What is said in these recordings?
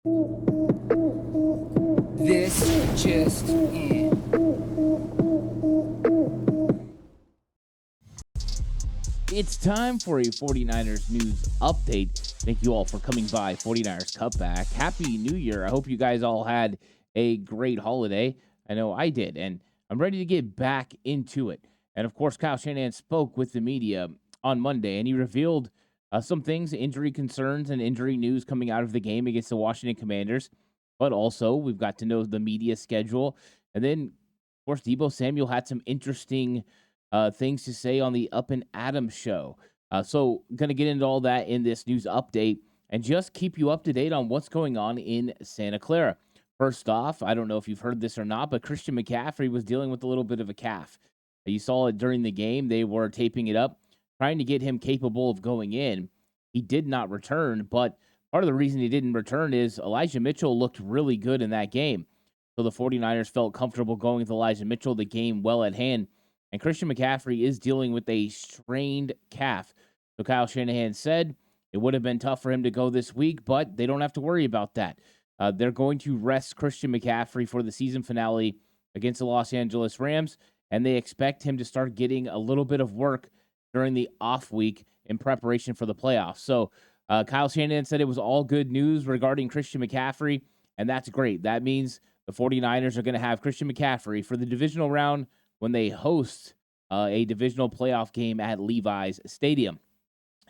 This just in. It's time for a 49ers news update. Thank you all for coming by 49ers Cutback. Happy New Year. I hope you guys all had a great holiday. I know I did, and I'm ready to get back into it. And of course, Kyle Shanahan spoke with the media on Monday, and he revealed some things, injury concerns and injury news coming out of the game against the Washington Commanders. But also, we've got to know the media schedule. And then, of course, Deebo Samuel had some interesting things to say on the Up and Adams show. So, going to get into all that in this news update and just keep you up to date on what's going on in Santa Clara. First off, I don't know if you've heard this or not, but Christian McCaffrey was dealing with a little bit of a calf. You saw it during the game. They were taping it up, trying to get him capable of going in. He did not return, but part of the reason he didn't return is Elijah Mitchell looked really good in that game. So the 49ers felt comfortable going with Elijah Mitchell, the game well at hand. And Christian McCaffrey is dealing with a strained calf. So Kyle Shanahan said it would have been tough for him to go this week, but they don't have to worry about that. They're going to rest Christian McCaffrey for the season finale against the Los Angeles Rams, and they expect him to start getting a little bit of work during the off week in preparation for the playoffs. So Kyle Shanahan said it was all good news regarding Christian McCaffrey, and that's great. That means the 49ers are going to have Christian McCaffrey for the divisional round when they host a divisional playoff game at Levi's Stadium.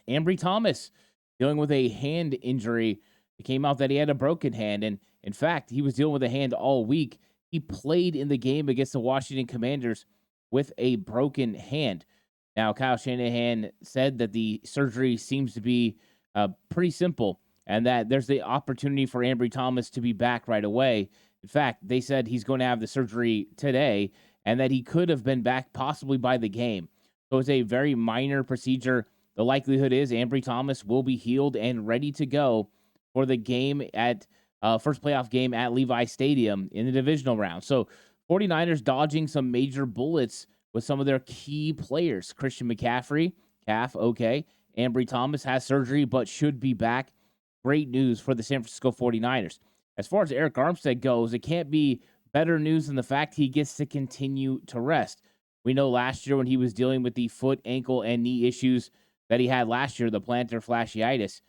Ambry Thomas dealing with a hand injury. It came out that he had a broken hand, and in fact, he was dealing with a hand all week. He played in the game against the Washington Commanders with a broken hand. Now, Kyle Shanahan said that the surgery seems to be pretty simple and that there's the opportunity for Ambry Thomas to be back right away. In fact, they said he's going to have the surgery today and that he could have been back possibly by the game. So it's a very minor procedure. The likelihood is Ambry Thomas will be healed and ready to go for the game at first playoff game at Levi Stadium in the divisional round. So 49ers dodging some major bullets with some of their key players. Christian McCaffrey, calf, okay. Ambry Thomas has surgery but should be back. Great news for the San Francisco 49ers. As far as Eric Armstead goes, it can't be better news than the fact he gets to continue to rest. We know last year when he was dealing with the foot, ankle, and knee issues that he had last year, the plantar fasciitis,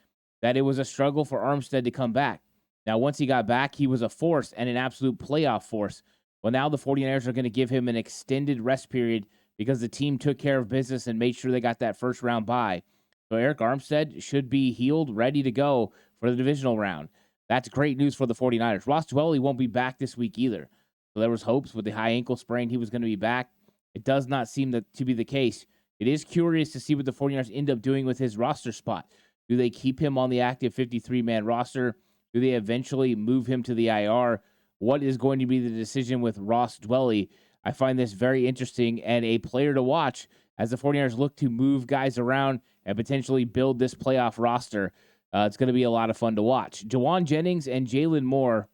that it was a struggle for Armstead to come back. Now, once he got back, he was a force and an absolute playoff force. Well, now the 49ers are going to give him an extended rest period because the team took care of business and made sure they got that first round bye. So Eric Armstead should be healed, ready to go for the divisional round. That's great news for the 49ers. Ross Dwelley won't be back this week either. So there was hopes with the high ankle sprain he was going to be back. It does not seem to be the case. It is curious to see what the 49ers end up doing with his roster spot. Do they keep him on the active 53-man roster? Do they eventually move him to the IR? What is going to be the decision with Ross Dwelley? I find this very interesting and a player to watch as the 49ers look to move guys around and potentially build this playoff roster. It's going to be a lot of fun to watch. Juwan Jennings and Jalen Moore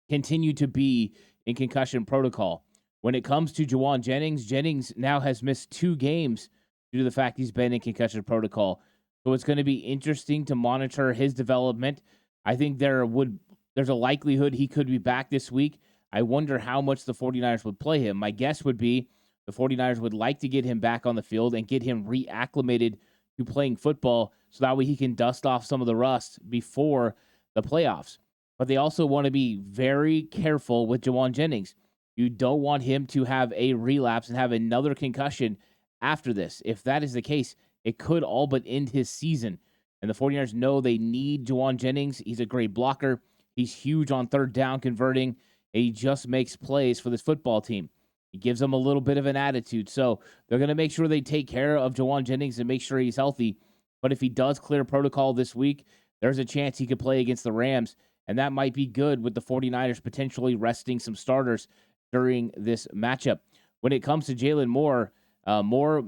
continue to be in concussion protocol. When it comes to Juwan Jennings, Jennings now has missed 2 games due to the fact he's been in concussion protocol. So it's going to be interesting to monitor his development. I think there's a likelihood he could be back this week. I wonder how much the 49ers would play him. My guess would be the 49ers would like to get him back on the field and get him reacclimated to playing football so that way he can dust off some of the rust before the playoffs. But they also want to be very careful with Juwan Jennings. You don't want him to have a relapse and have another concussion after this. If that is the case, it could all but end his season. And the 49ers know they need Juwan Jennings. He's a great blocker. He's huge on third down converting. And he just makes plays for this football team. He gives them a little bit of an attitude. So they're going to make sure they take care of Juwan Jennings and make sure he's healthy. But if he does clear protocol this week, there's a chance he could play against the Rams. And that might be good with the 49ers potentially resting some starters during this matchup. When it comes to Jalen Moore,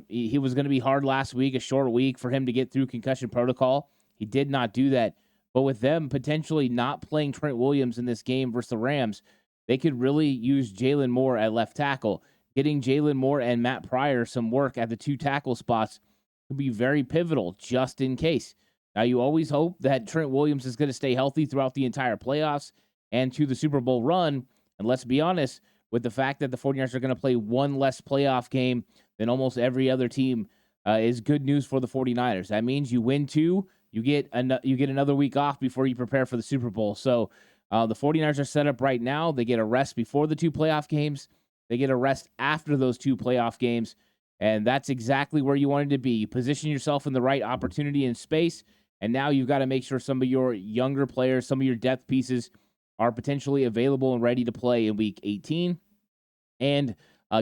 he was going to be hard last week, a short week for him to get through concussion protocol. He did not do that. But with them potentially not playing Trent Williams in this game versus the Rams, they could really use Jalen Moore at left tackle. Getting Jalen Moore and Matt Pryor some work at the 2 tackle spots could be very pivotal just in case. Now, you always hope that Trent Williams is going to stay healthy throughout the entire playoffs and to the Super Bowl run. And let's be honest, with the fact that the 49ers are going to play one less playoff game than almost every other team is good news for the 49ers. That means you win two, you get another week off before you prepare for the Super Bowl. So the 49ers are set up right now. They get a rest before the two playoff games. They get a rest after those two playoff games. And that's exactly where you wanted to be. You position yourself in the right opportunity and space. And now you've got to make sure some of your younger players, some of your depth pieces are potentially available and ready to play in week 18 and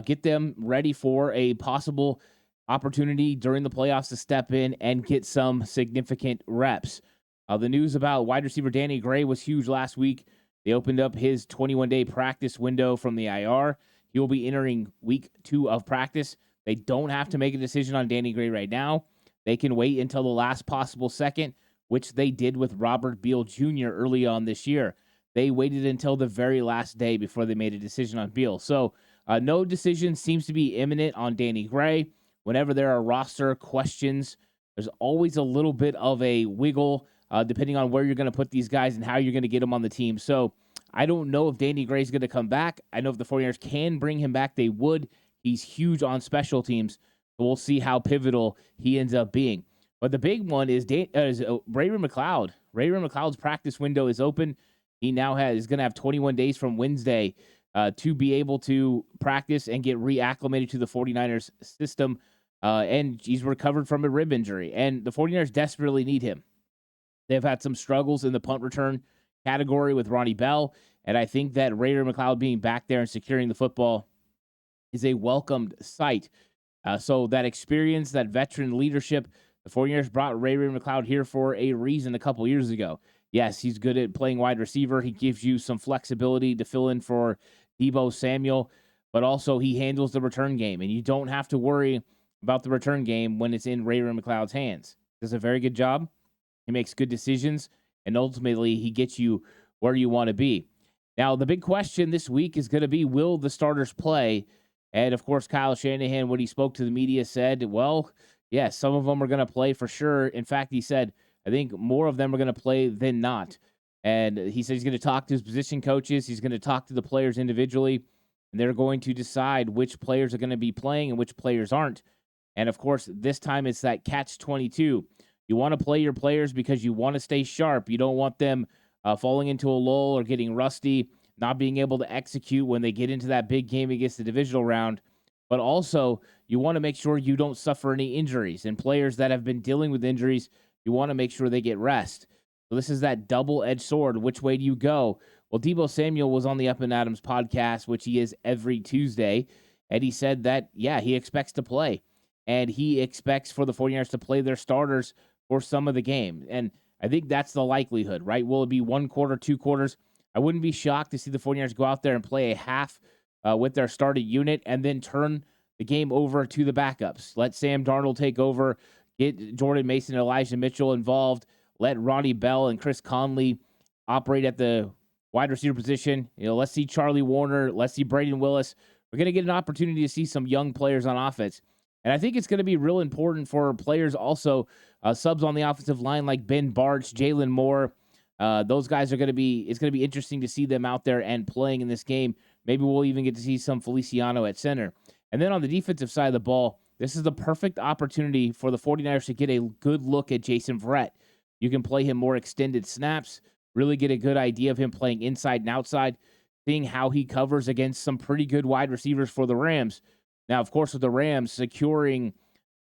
get them ready for a possible opportunity during the playoffs to step in and get some significant reps. The news about wide receiver Danny Gray was huge last week. They opened up his 21-day practice window from the IR. He will be entering week 2 of practice. They don't have to make a decision on Danny Gray right now. They can wait until the last possible second, which they did with Robert Beal Jr. early on this year. They waited until the very last day before they made a decision on Beal. So no decision seems to be imminent on Danny Gray. Whenever there are roster questions, there's always a little bit of a wiggle depending on where you're going to put these guys and how you're going to get them on the team. So I don't know if Danny Gray is going to come back. I know if the 49ers can bring him back, they would. He's huge on special teams. So we'll see how pivotal he ends up being. But the big one is Ray-Ray McCloud. Ray-Ray McCloud's practice window is open. He now is going to have 21 days from Wednesday to be able to practice and get reacclimated to the 49ers system. And he's recovered from a rib injury. And the 49ers desperately need him. They've had some struggles in the punt return category with Ronnie Bell. And I think that Ray-Ray McCloud being back there and securing the football is a welcomed sight. So that experience, that veteran leadership, the 49ers brought Ray-Ray McCloud here for a reason a couple years ago. Yes, he's good at playing wide receiver. He gives you some flexibility to fill in for Deebo Samuel, but also he handles the return game, and you don't have to worry about the return game when it's in Ray-Ray McCloud's hands. He does a very good job. He makes good decisions, and ultimately he gets you where you want to be. Now, the big question this week is going to be, will the starters play? And, of course, Kyle Shanahan, when he spoke to the media, said, well, yes, some of them are going to play for sure. In fact, he said, I think more of them are going to play than not. And he said he's going to talk to his position coaches. He's going to talk to the players individually. And they're going to decide which players are going to be playing and which players aren't. And, of course, this time it's that catch-22. You want to play your players because you want to stay sharp. You don't want them falling into a lull or getting rusty, not being able to execute when they get into that big game against the divisional round. But also, you want to make sure you don't suffer any injuries. And players that have been dealing with injuries, you want to make sure they get rest. So this is that double-edged sword. Which way do you go? Well, Deebo Samuel was on the Up and Adams podcast, which he is every Tuesday, and he said that, yeah, he expects to play. And he expects for the 49ers to play their starters for some of the game. And I think that's the likelihood, right? Will it be 1 quarter, 2 quarters? I wouldn't be shocked to see the 49ers go out there and play a half with their starting unit and then turn the game over to the backups. Let Sam Darnold take over, get Jordan Mason and Elijah Mitchell involved, let Ronnie Bell and Chris Conley operate at the wide receiver position. Let's see Charlie Warner, let's see Braden Willis. We're going to get an opportunity to see some young players on offense. And I think it's going to be real important for players also, subs on the offensive line like Ben Bartch, Jalen Moore. Those guys it's going to be interesting to see them out there and playing in this game. Maybe we'll even get to see some Feliciano at center. And then on the defensive side of the ball, this is the perfect opportunity for the 49ers to get a good look at Jason Verrett. You can play him more extended snaps, really get a good idea of him playing inside and outside, seeing how he covers against some pretty good wide receivers for the Rams. Now, of course, with the Rams securing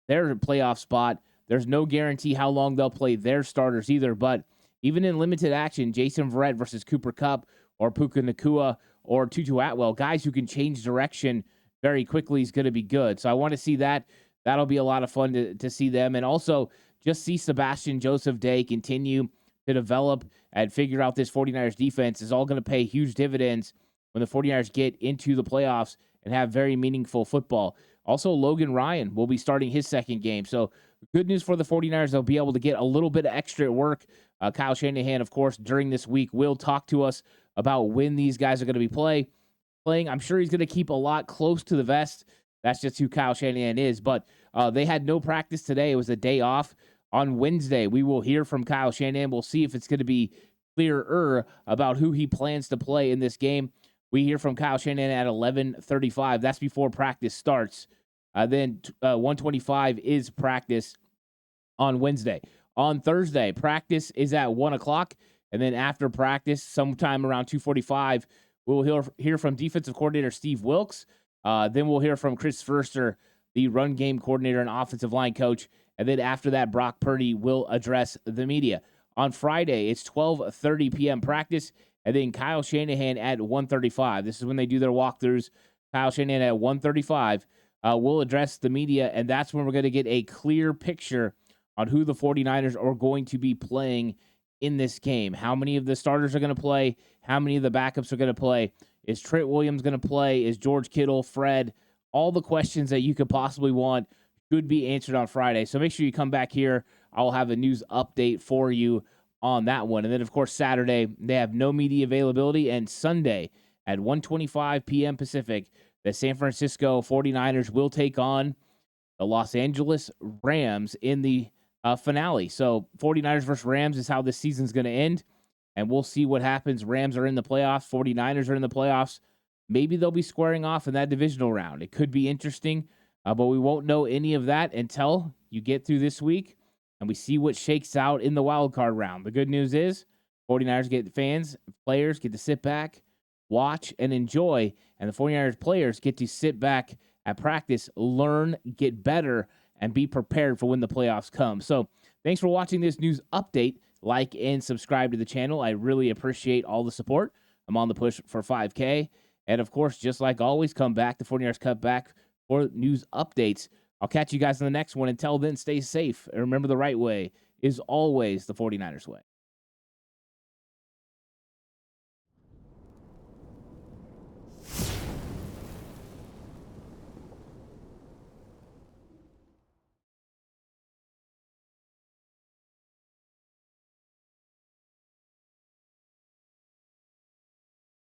their playoff spot, there's no guarantee how long they'll play their starters either. But even in limited action, Jason Verrett versus Cooper Kupp or Puka Nacua or Tutu Atwell, guys who can change direction very quickly is going to be good. So I want to see that. That'll be a lot of fun to see them. And also just see Sebastian Joseph Day continue to develop and figure out this 49ers defense is all going to pay huge dividends when the 49ers get into the playoffs and have very meaningful football. Also, Logan Ryan will be starting his second game. So good news for the 49ers. They'll be able to get a little bit of extra work. Kyle Shanahan, of course, during this week will talk to us about when these guys are going to be playing. I'm sure he's going to keep a lot close to the vest. That's just who Kyle Shanahan is. But they had no practice today. It was a day off. On Wednesday, we will hear from Kyle Shanahan. We'll see if it's going to be clearer about who he plans to play in this game. We hear from Kyle Shanahan at 11:35. That's before practice starts. Then 1:25 is practice on Wednesday. On Thursday, practice is at 1 o'clock. And then after practice, sometime around 2:45, we'll hear from defensive coordinator Steve Wilks. Then we'll hear from Chris Furster, the run game coordinator and offensive line coach. And then after that, Brock Purdy will address the media. On Friday, it's 12:30 p.m. practice, and then Kyle Shanahan at 1:35. This is when they do their walkthroughs. Kyle Shanahan at 1:35 will address the media, and that's when we're going to get a clear picture on who the 49ers are going to be playing in this game. How many of the starters are going to play? How many of the backups are going to play? Is Trent Williams going to play? Is George Kittle, Fred? All the questions that you could possibly want should be answered on Friday. So make sure you come back here. I'll have a news update for you on that one. And then, of course, Saturday, they have no media availability. And Sunday at 1:25 p.m. Pacific, the San Francisco 49ers will take on the Los Angeles Rams in the finale. So 49ers versus Rams is how this season's going to end. And we'll see what happens. Rams are in the playoffs. 49ers are in the playoffs. Maybe they'll be squaring off in that divisional round. It could be interesting, but we won't know any of that until you get through this week and we see what shakes out in the wild card round. The good news is 49ers players get to sit back, watch, and enjoy. And the 49ers players get to sit back at practice, learn, get better, and be prepared for when the playoffs come. So thanks for watching this news update. Like and subscribe to the channel. I really appreciate all the support. I'm on the push for 5K. And, of course, just like always, come back to 49ers Cutback for news updates. I'll catch you guys in the next one. Until then, stay safe. And remember, the right way is always the 49ers way.